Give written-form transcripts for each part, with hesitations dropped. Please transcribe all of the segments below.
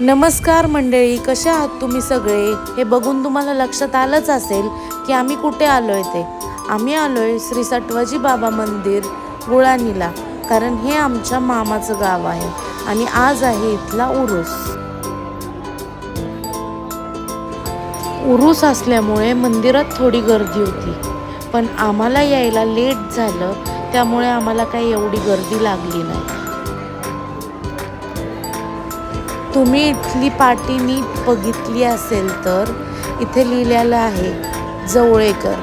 नमस्कार मंडळी, कशा आहात तुम्ही सगळे? हे बघून तुम्हाला लक्षात आलंच असेल की आम्ही कुठे आलोय ते. आम्ही आलोय श्री सटवाजी बाबा मंदिर गुळाणीला, कारण हे आमच्या मामाचं गाव आहे आणि आज आहे इथला उरूस. उरूस असल्यामुळे मंदिरात थोडी गर्दी होती, पण आम्हाला यायला लेट झालं त्यामुळे आम्हाला काही एवढी गर्दी लागली नाही. तुम्ही इथली पाटी नीट बघितली असेल तर इथे लिहिलेलं आहे जवळेकर,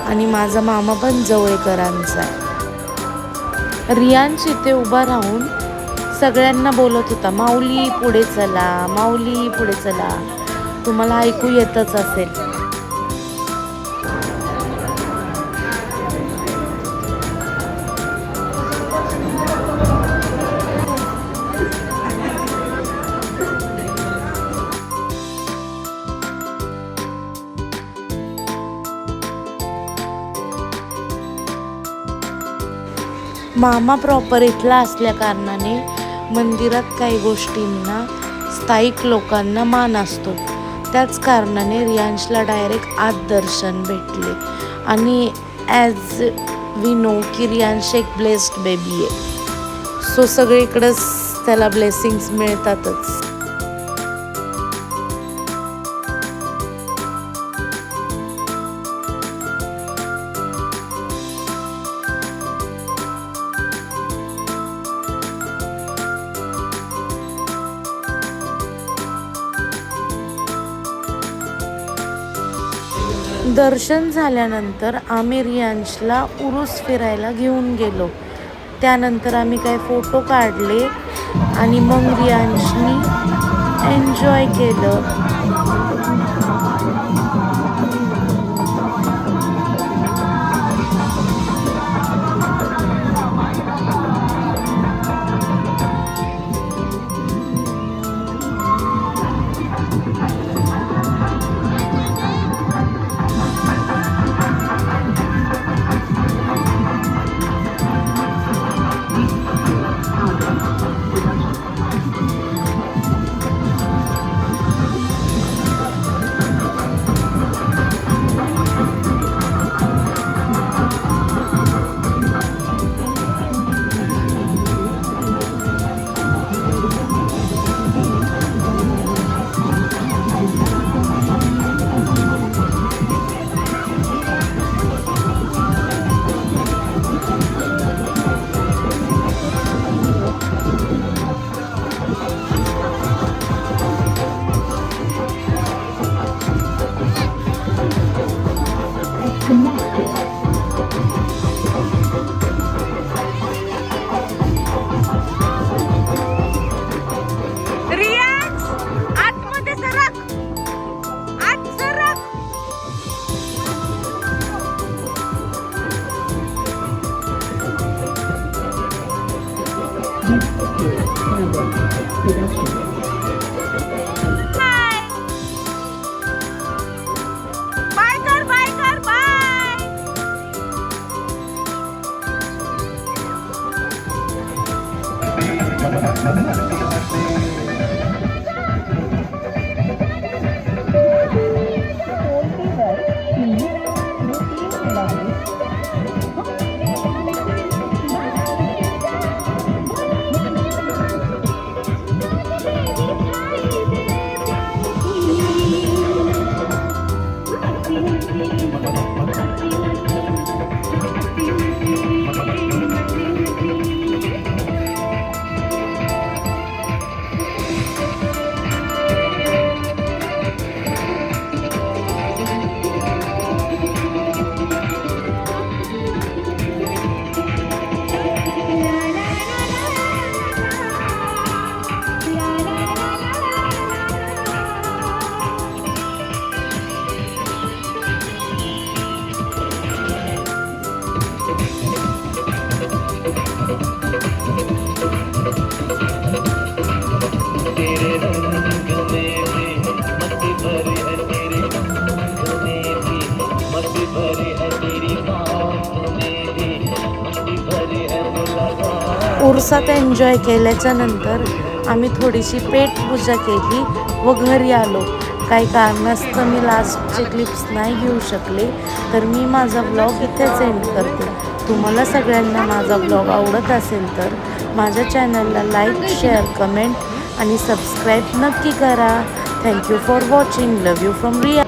आणि माझा मामा पण जवळेकरांचा आहे. रियांश इथे उभा राहून सगळ्यांना बोलत होता, माऊली पुढे चला, माऊली पुढे चला. तुम्हाला ऐकू येतच असेल. मामा प्रॉपर इथला असल्या कारणाने मंदिरात काही गोष्टींना स्थायिक लोकांना मान असतो. त्याच कारणाने रियांशला डायरेक्ट आत दर्शन भेटले, आणि ॲज वी नो की रियांश एक ब्लेस्ड बेबी आहे, सो सगळीकडेच त्याला ब्लेसिंग्स मिळतातच. दर्शन झाल्यानंतर आम्ही रियांशला उरूस फिरायला घेऊन गेलो. त्यानंतर आम्ही काही फोटो काढले आणि मग रियांशनी एन्जॉय केलं. उरसात एन्जॉय केल्याच्या नंतर आम्ही थोडीशी पेटपूजा केली व घरी आलो. काही कारणास्तव मी लास्टचे क्लिप्स नाही घेऊ शकले, तर मी माझा ब्लॉग इथेच एंड करते. तुम्हाला सगळ्यांना माझा ब्लॉग आवडत असेल तर माझ्या चॅनलला लाईक, शेअर, कमेंट आणि सबस्क्राईब नक्की करा. Thank you for watching. Love you from Riya.